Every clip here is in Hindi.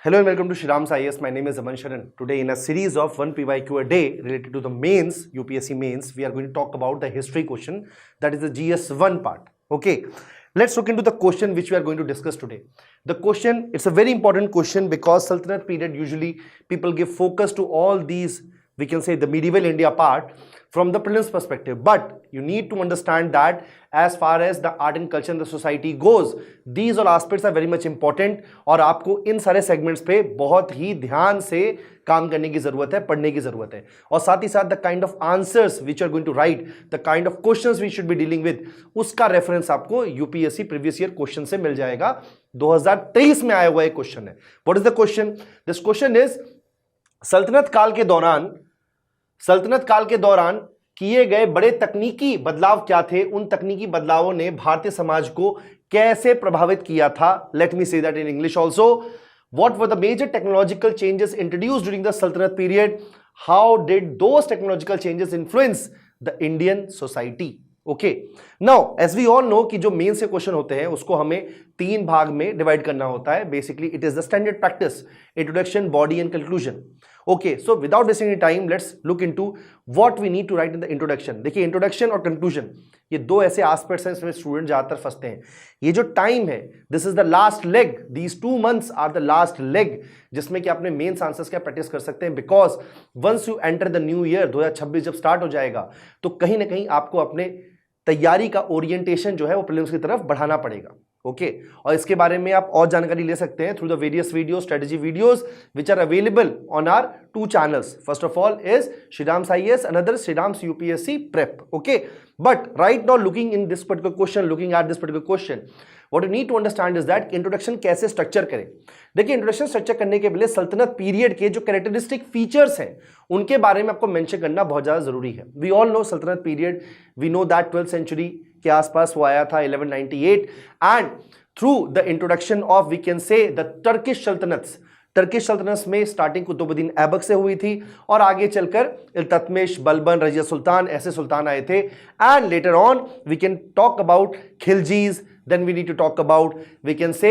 Hello and welcome to Shriram's IAS. My name is Aman Sharan. Today in a series of 1 PYQ a day related to the mains, UPSC mains, we are going to talk about the history question, that is the GS1 part. Okay, let's look into the question which we are going to discuss today. The question, it's a very important question because Sultanate period usually people give focus to all these, we can say the medieval India part from the prelims perspective, but you need to understand that as far as the art and culture and the society goes, these all aspects are very much important और आपको इन सारे सेगमेंट्स पे बहुत ही ध्यान से काम करने की जरूरत है, पढ़ने की जरूरत है, और साथ ही साथ the kind of answers which are going to write, the kind of questions we should be dealing with, उसका रेफरेंस आपको यूपीएससी प्रीवियस ईयर क्वेश्चन से मिल जाएगा। 2023 में आया हुआ एक क्वेश्चन है। What is the question? This question is सल्तनत काल के दौरान किए गए बड़े तकनीकी बदलाव क्या थे, उन तकनीकी बदलावों ने भारतीय समाज को कैसे प्रभावित किया था। Let me say that in English also. What were the major technological changes introduced during the सल्तनत period? How did those technological changes influence the Indian society? Okay, now as we all know कि जो मेन से क्वेश्चन होते हैं उसको हमें 3 भाग में डिवाइड करना होता है। Basically it is the standard practice, introduction, body and conclusion. Okay, so without wasting any time let's look into what we need to write in the introduction. देखिए, इंट्रोडक्शन और कंक्लूजन ये दो ऐसे एस्पेक्ट्स हैं जिसमें स्टूडेंट ज्यादातर फंसते हैं। ये जो टाइम है, this is the last leg, these 2 months are the last leg जिसमें कि अपने मेंस आंसर्स का प्रैक्टिस कर सकते हैं। Because once you enter the new year 2026 जब स्टार्ट हो जाएगा तो कहीं ना कहीं आपको अपने तैयारी का ओरिएंटेशन जो है वो प्रीलिम्स की तरफ बढ़ाना पड़ेगा। ओके, और इसके बारे में आप और जानकारी ले सकते हैं through the various videos, strategy videos which are available on our 2 channels. First of all is Shriram's IAS, another Shriram's UPSC Prep. Okay, but right now looking at this particular question, what you need to understand is that introduction कैसे स्ट्रक्चर करें। देखिए, इंट्रोडक्शन स्ट्रक्चर करने के पहले सल्तनत पीरियड के जो कैरेक्टरिस्टिक फीचर्स हैं उनके बारे में आपको मेंशन करना बहुत ज्यादा जरूरी है। वी ऑल नो सल्तनत period, we know that 12th century के आसपास वो आया था 1198, and through the introduction of we can say the Turkish सल्तनत्स में स्टार्टिंग कुतुबुद्दीन ऐबक से हुई थी और आगे चलकर इल्तुतमिश, बलबन, रजिया सुल्तान, ऐसे सुल्तान आए थे। And later on we can talk about Khiljis, then we need to talk about, we can say,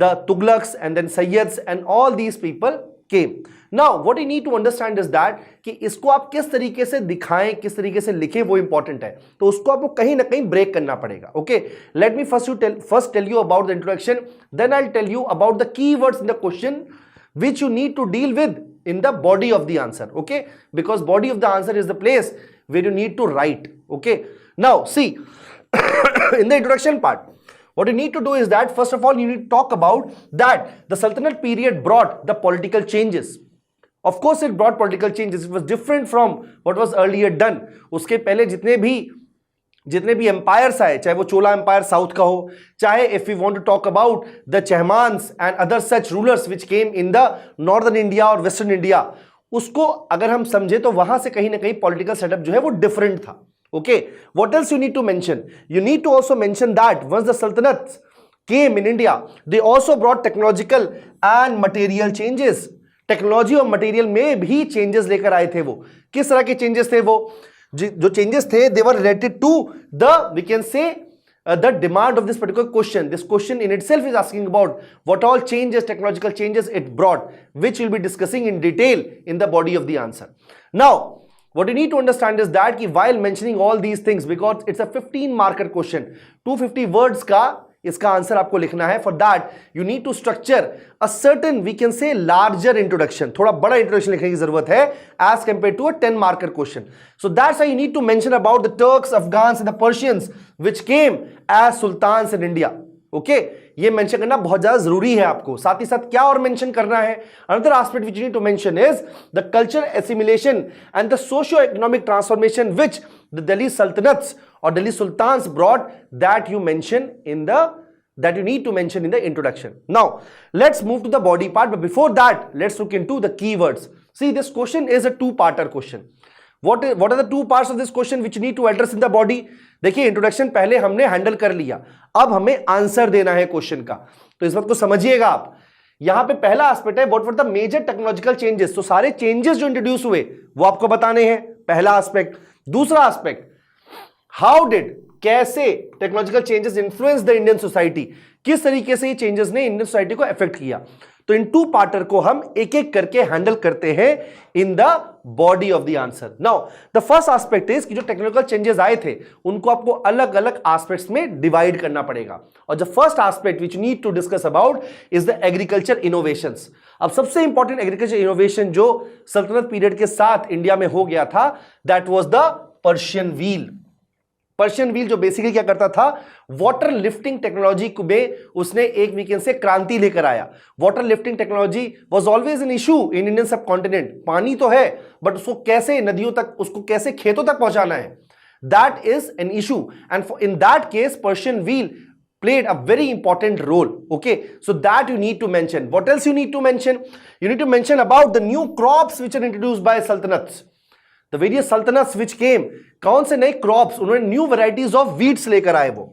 the Tughlaqs and then Sayyids, and all these people came. Now what you need to understand is that कि इसको आप किस तरीके से दिखाएं, किस तरीके से लिखें, वो इंपॉर्टेंट है। तो उसको आपको कहीं ना कहीं ब्रेक करना पड़ेगा। Okay, let me first tell you about the introduction, then I tell you about the keywords in the question which you need to deal with in the body of the answer. Okay, because body of the answer is the place where you need to write. Okay, now see in the introduction part, what you need to do is that first of all you need to talk about that the Sultanate period brought the political changes. Of course it brought political changes. It was different from what was earlier done. उसके पहले जितने भी एम्पायर्स आए, चाहे वो चोला एम्पायर साउथ का हो, चाहे if you want to talk about the Chahamans and other such rulers which came in the northern India और वेस्टर्न इंडिया, उसको अगर हम समझे तो वहां से कहीं ना कहीं पॉलिटिकल सेटअप जो है वो डिफरेंट था। Okay, what else you need to mention? You need to also mention that once the सल्तनत came in India they also brought technological and material changes. Technology और मटेरियल में भी चेंजेस लेकर आए थे। वो किस तरह के चेंजेस थे? वो जो चेंजेस थे they were related to the we can say the demand of this particular question. This question in itself is asking about what all changes, technological changes it brought, which we'll be discussing in detail in the body of the answer. Now what you need to understand is that while mentioning all these things, because it's a 15 marker question, 250 words का इसका आंसर आपको लिखना है। For that you need to structure a certain we can say larger introduction, थोड़ा बड़ा इंट्रोडक्शन लिखने की जरूरत है as compare to a 10 marker question. So that's why you need to mention about the Turks, Afghans and the Persians which came as sultans in India. Okay, ये मेंशन करना बहुत ज्यादा जरूरी है आपको। साथ ही साथ क्या और मेंशन करना है? Another aspect which you need to mention is the culture assimilation and the socio economic transformation which the Delhi सल्तनत्स or Delhi Sultans brought, that you mention in the, that you need to mention in the introduction. Now let's move to the body part, but before that let's look into the keywords. See, this question is a 2-parter question. What are the 2 parts of this question which you need to address in the body? देखिए, इंट्रोडक्शन पहले हमने हैंडल कर लिया, अब हमें आंसर देना है क्वेश्चन का। तो इस बात को समझिएगा आप। यहां पे पहला एस्पेक्ट है what were the major technological changes. तो सारे चेंजेस जो इंट्रोड्यूस हुए वो आपको बताने हैं, पहला एस्पेक्ट। दूसरा एस्पेक्ट, हाउ डिड, कैसे technological changes influence the Indian society, किस तरीके से ये चेंजेस ने इंडियन सोसाइटी को अफेक्ट किया। तो इन टू पार्टर को हम एक एक करके हैंडल करते हैं in the body of the answer. Now the first aspect is कि जो टेक्नोलॉजिकल चेंजेस आए थे उनको आपको अलग अलग एस्पेक्ट्स में डिवाइड करना पड़ेगा। और the first aspect which need to discuss about is the agriculture innovations. अब सबसे इंपॉर्टेंट एग्रीकल्चर इनोवेशन जो सल्तनत पीरियड के साथ इंडिया में हो गया था, that was the Persian wheel. Persian wheel जो बेसिकली क्या करता था, वाटर लिफ्टिंग टेक्नोलॉजी में उसने एक वीकेंड से क्रांति लेकर आया। Water lifting technology was always an issue in Indian सब कॉन्टिनेंट। पानी तो है बट उसको कैसे नदियों तक, उसको कैसे खेतों तक पहुंचाना है, that is an issue. And in that case Persian wheel played a very important role. Okay, so that you need to mention. What else you need to mention? You need to mention about the new crops which are introduced by sultanates. The various sultanates which came, कौन से नए क्रॉप्स, उन्होंने न्यू वेराइटीज ऑफ वीट्स लेकर आए। वो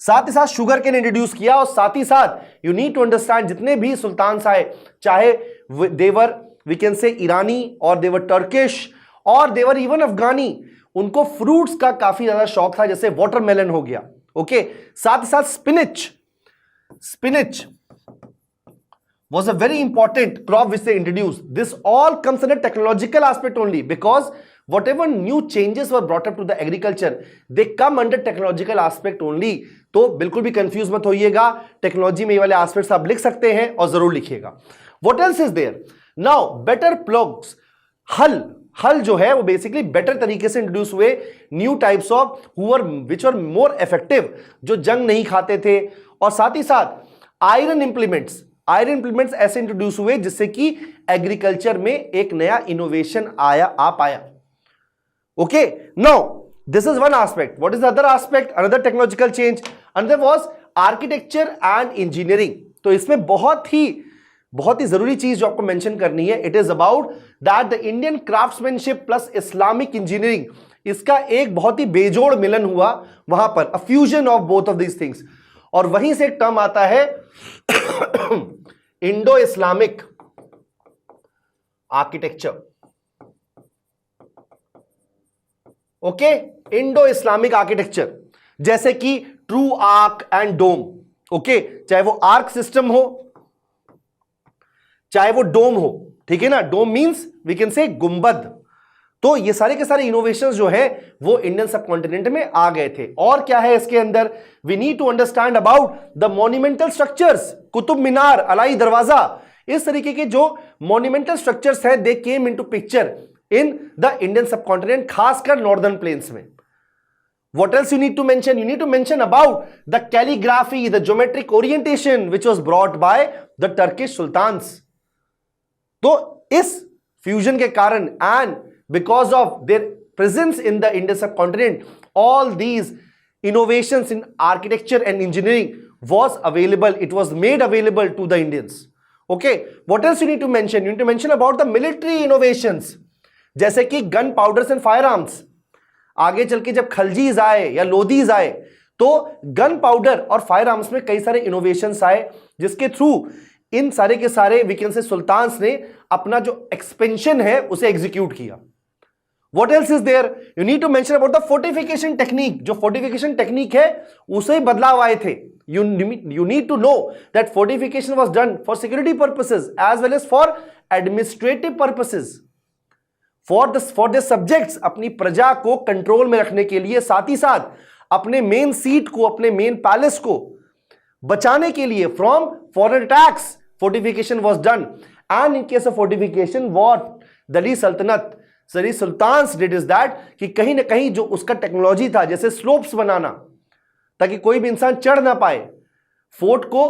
साथ ही साथ शुगर केन इंट्रोड्यूस किया। और साथ ही साथ यू नीड टू अंडरस्टैंड जितने भी सुल्तान आए, चाहे देवर वी कैन से ईरानी और देवर टर्किश और देवर इवन अफगानी, उनको फ्रूट्स का काफी ज्यादा शौक था, जैसे वाटरमेलन हो गया। ओके, साथ ही साथ spinach was a very important crop which they introduced. This all comes in a technological aspect only, because whatever new changes were brought up to the agriculture, they come under technological aspect only. तो बिल्कुल भी कंफ्यूज मत होइएगा, टेक्नोलॉजी में ये वाले एस्पेक्ट्स आप लिख सकते हैं और जरूर लिखिएगा। What else is there? Now better plows, हल जो है वो बेसिकली बेटर तरीके से इंट्रोड्यूस हुए। New types of which are more effective, जो जंग नहीं खाते थे। और साथ ही साथ आयरन इंप्लीमेंट्स ऐसे इंट्रोड्यूस हुए जिससे कि एग्रीकल्चर में एक नया इनोवेशन आ पाया। Okay, now this is one aspect. What is the other aspect, another technological change, another was architecture and engineering. तो इसमें बहुत ही जरूरी चीज जो आपको मेंशन करनी है, it is about that the Indian craftsmanship plus Islamic engineering, इसका एक बहुत ही बेजोड़ मिलन हुआ वहां पर, a fusion of both of these things. और वहीं से एक टर्म आता है Indo Islamic architecture. Okay, Indo Islamic architecture, जैसे कि true arch and dome. Okay, चाहे वो आर्क सिस्टम हो चाहे वो डोम हो, ठीक है ना। डोम मींस वी कैन से गुंबद। तो ये सारे के सारे इनोवेशंस जो है वो इंडियन सब कॉन्टिनेंट में आ गए थे। और क्या है इसके अंदर, we need to understand about the monumental structures, Qutub Minar, Alai Darwaza, इस तरीके के जो मॉन्यूमेंटल स्ट्रक्चर्स है, they came into picture in the Indian सब कॉन्टिनेंट, खासकर नॉर्दर्न प्लेन्स में। What else you need to mention? You need to mention about the calligraphy, the geometric orientation which was brought by the Turkish sultans. तो इस फ्यूजन के कारण and because of their presence in the Indian सब continent, all these innovations in architecture and engineering was available, it was made available to the Indians. Okay, what else you need to mention? You need to mention about the military innovations, जैसे कि gun powders and fire arms. आगे चल के जब खलजीज आए या लोदीज आए तो गन पाउडर और फायर आर्म्स में कई सारे इनोवेशंस आए, जिसके थ्रू इन सारे के सारे वी कैन से सुल्तान्स ने अपना जो एक्सपेंशन है उसे एग्जीक्यूट किया। What else is there? You need to mention about the fortification technique. जो fortification technique है उसे ही बदलाव आए थे। You need to know that fortification was done for security purposes as well as for administrative purposes. For the subjects, अपनी प्रजा को कंट्रोल में रखने के लिए, साथ ही साथ अपने मेन सीट को, अपने मेन पैलेस को बचाने के लिए from foreign attacks, fortification was done. And in case of fortification, what Delhi Sultanate, सरी सुल्तान्स डिड इज दैट कि कहीं ना कहीं जो उसका टेक्नोलॉजी था, जैसे स्लोप्स बनाना ताकि कोई भी इंसान चढ़ ना पाए, फोर्ट को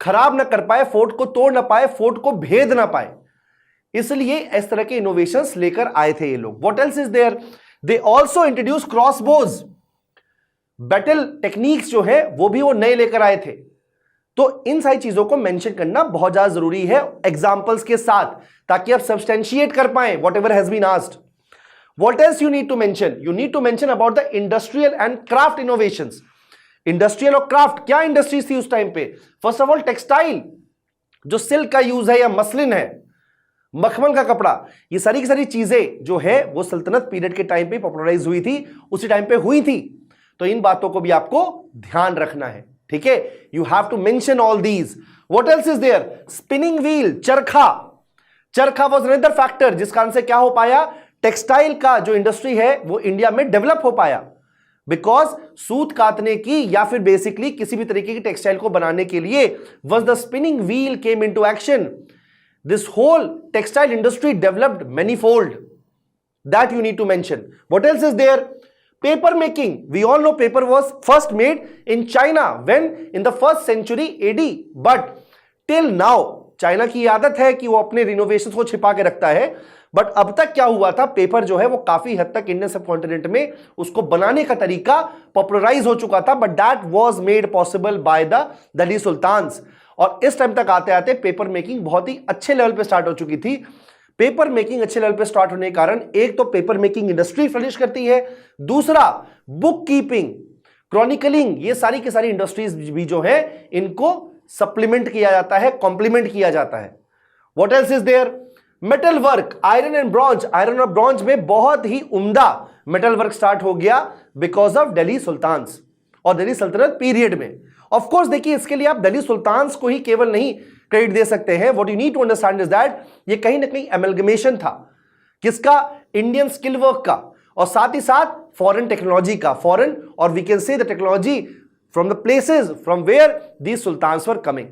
खराब ना कर पाए, फोर्ट को तोड़ ना पाए, फोर्ट को भेद ना पाए, इसलिए इस तरह के इनोवेशंस लेकर आए थे ये लोग। What else is there? They also introduce crossbows, battle techniques जो है वो भी वो नए लेकर आए थे। तो इन सारी चीजों को मेंशन करना बहुत ज्यादा जरूरी है एग्जांपल्स के साथ, ताकि आप सब्सटेंशिएट कर पाएं whatever has been asked. What else you need to mention? You need to mention about the industrial and craft innovations. Industrial और क्राफ्ट, क्या इंडस्ट्रीज थी उस टाइम पे? फर्स्ट ऑफ ऑल टेक्सटाइल, जो सिल्क का यूज है या मसलिन है, मखमल का कपड़ा, ये सारी की सारी चीजें जो है वो सल्तनत पीरियड के टाइम पे पॉपुलराइज हुई थी, उसी टाइम पे हुई थी। तो इन बातों को भी आपको ध्यान रखना है, ठीक है, you have to mention all these. What else is there? Spinning wheel, charkha. Charkha was another factor जिस कारण से क्या हो पाया, टेक्सटाइल का जो इंडस्ट्री है वो इंडिया में डेवलप हो पाया. बिकॉज सूत काटने की या फिर बेसिकली किसी भी तरीके की टेक्सटाइल को बनाने के लिए was the spinning wheel came into action. This whole textile industry developed manifold. That you need to mention. What else is there? Paper making. We all know paper was first made in China when in the 1st century AD. But till now, China की आदत है कि वो अपने रिनोवेशंस को छिपा के रखता है. बट अब तक क्या हुआ था, पेपर जो है वो काफी हद तक इंडियन सब कॉन्टिनेंट में उसको बनाने का तरीका पॉपुलराइज हो चुका था. But that was made possible by the Delhi sultans. और इस टाइम तक आते आते पेपर मेकिंग बहुत ही अच्छे लेवल पे स्टार्ट हो चुकी थी. पेपर मेकिंग अच्छे लेवल पे स्टार्ट होने के कारण एक तो पेपर मेकिंग इंडस्ट्री फ्लरिश करती है, दूसरा बुक कीपिंग, क्रॉनिकलिंग, ये सारी की सारी इंडस्ट्रीज भी जो है इनको सप्लीमेंट किया जाता है, कॉम्प्लीमेंट किया जाता है. What else is there? Metal work, iron and bronze. Iron और ब्रॉन्ज में बहुत ही उम्दा मेटल वर्क स्टार्ट हो गया बिकॉज ऑफ दिल्ली सुल्तान्स और दिल्ली सल्तनत पीरियड में. ऑफ कोर्स देखिए, इसके लिए आप दिल्ली सुल्तान्स को ही केवल नहीं क्रेडिट दे सकते हैं. What you need to understand is that ये कहीं ना कहीं एमलगमेशन था किसका, इंडियन स्किल वर्क का और साथ ही साथ फॉरेन टेक्नोलॉजी का. फॉरेन और we can say the technology from the places from where these sultans were coming.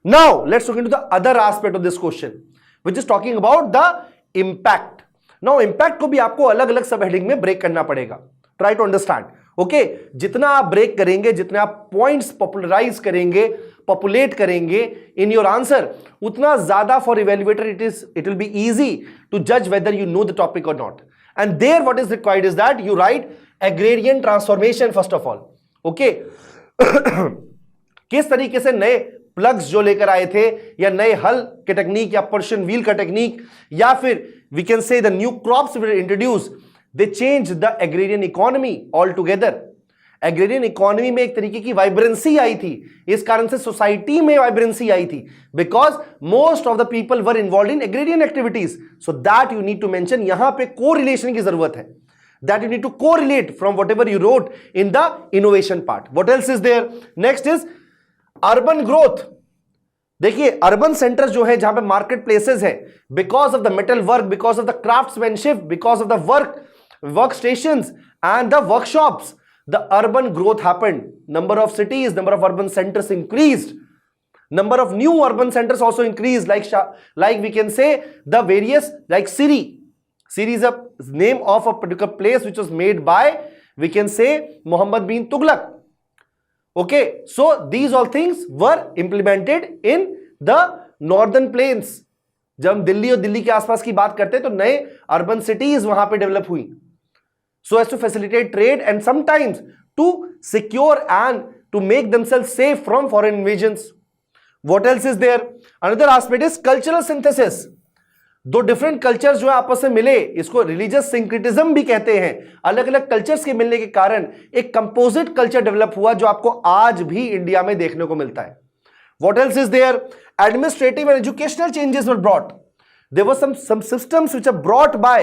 Now let's look into the other aspect of this question which is talking about the impact. Now impact को भी आपको अलग अलग सब हेडिंग में ब्रेक करना पड़ेगा. Try to understand. ओके, जितना आप ब्रेक करेंगे, जितने आप पॉइंट्स पॉपुलराइज करेंगे, पॉपुलेट करेंगे इन योर आंसर, उतना ज्यादा for evaluator it will be easy to जज whether you know the topic और not. And there what is required is that you write agrarian transformation first of all. Okay, किस तरीके से नए प्लग्स जो लेकर आए थे या नए हल के टेक्निक या पर्शियन व्हील का टेक्निक या फिर we can say the new crops were introduce, they changed the agrarian economy altogether. Agrarian economy में एक तरीके की वाइब्रेंसी आई थी, इस कारण से सोसाइटी में वाइब्रेंसी आई थी because most of the people were involve in agrarian activities. So that you need to mention. यहां पे कोरिलेशन की जरूरत है. That you need to correlate from whatever you wrote in the innovation part. What else is there? Next is urban growth. देखिए, अर्बन सेंटर जो है जहां पे मार्केट प्लेसेस है, because of the metal work, because of the craftsmanship, because of the workstations and the workshops, the urban growth happened. Number of cities, number of urban centers increased. Number of new urban centers also increased, like we can say the various, like Siri. Siri is a name of a particular place which was made by, we can say, Muhammad bin Tughlaq. Okay, so these all things were implemented in the northern plains. जब हम दिल्ली और दिल्ली के आसपास की बात करते हैं तो नए अर्बन सिटीज वहां पे डेवलप हुई so as to facilitate trade and sometimes to secure and to make themselves safe from foreign invasions. What else is there? Another aspect is cultural synthesis. दो डिफरेंट कल्चर्स जो है आपस में मिले, इसको रिलीजियस सिंक्रेटिज्म भी कहते हैं. अलग अलग कल्चर्स के मिलने के कारण एक कंपोजिट कल्चर डेवलप हुआ जो आपको आज भी इंडिया में देखने को मिलता है. What else is there? Administrative and educational changes were brought. There were some systems which are brought by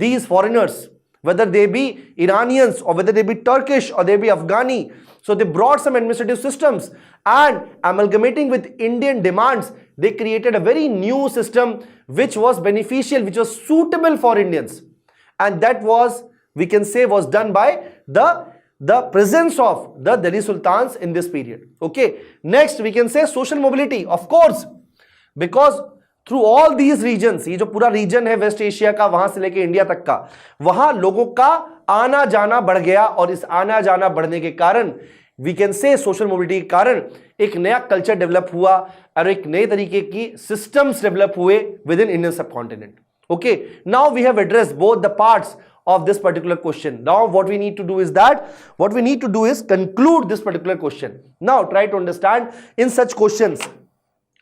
these foreigners, whether they be Iranians or whether they be Turkish or they be Afghani. So they brought some administrative systems and amalgamating with Indian demands, they created a very new system which was beneficial, which was suitable for Indians. And that was, we can say, was done by the presence of the Delhi Sultans in this period. Okay. Next, we can say social mobility, of course, because through all these reasons, ये जो पूरा रीजन है वेस्ट एशिया का, वहां से लेके इंडिया तक का, वहां लोगों का आना जाना बढ़ गया और इस आना जाना बढ़ने के कारण we can say social mobility के कारण एक नया कल्चर डेवलप हुआ और एक नए तरीके की सिस्टम्स डेवलप हुए विद इन इंडियन सब continent. Okay, now we have address both the parts of this particular question. Now what we need to do is conclude this particular question. Now try to understand, in such questions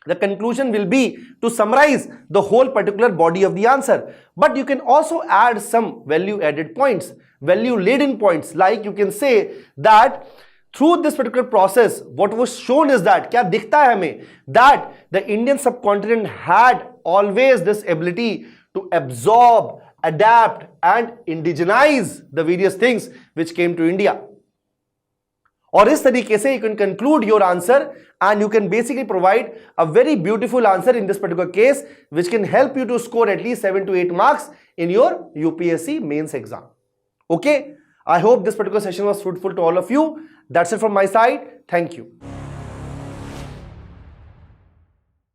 the conclusion will be to summarize the whole particular body of the answer, but you can also add some value added points, value laden points, like you can say that through this particular process what was shown is that, kya dikhta hai hame, that the Indian subcontinent had always this ability to absorb, adapt and indigenize the various things which came to India. और इस तरीके से you can conclude your answer and you can basically provide a very beautiful answer in this particular case which can help you to score at least 7 to 8 marks in your UPSC mains exam. Okay, I hope this particular session was fruitful to all of you. That's it from my side. Thank you.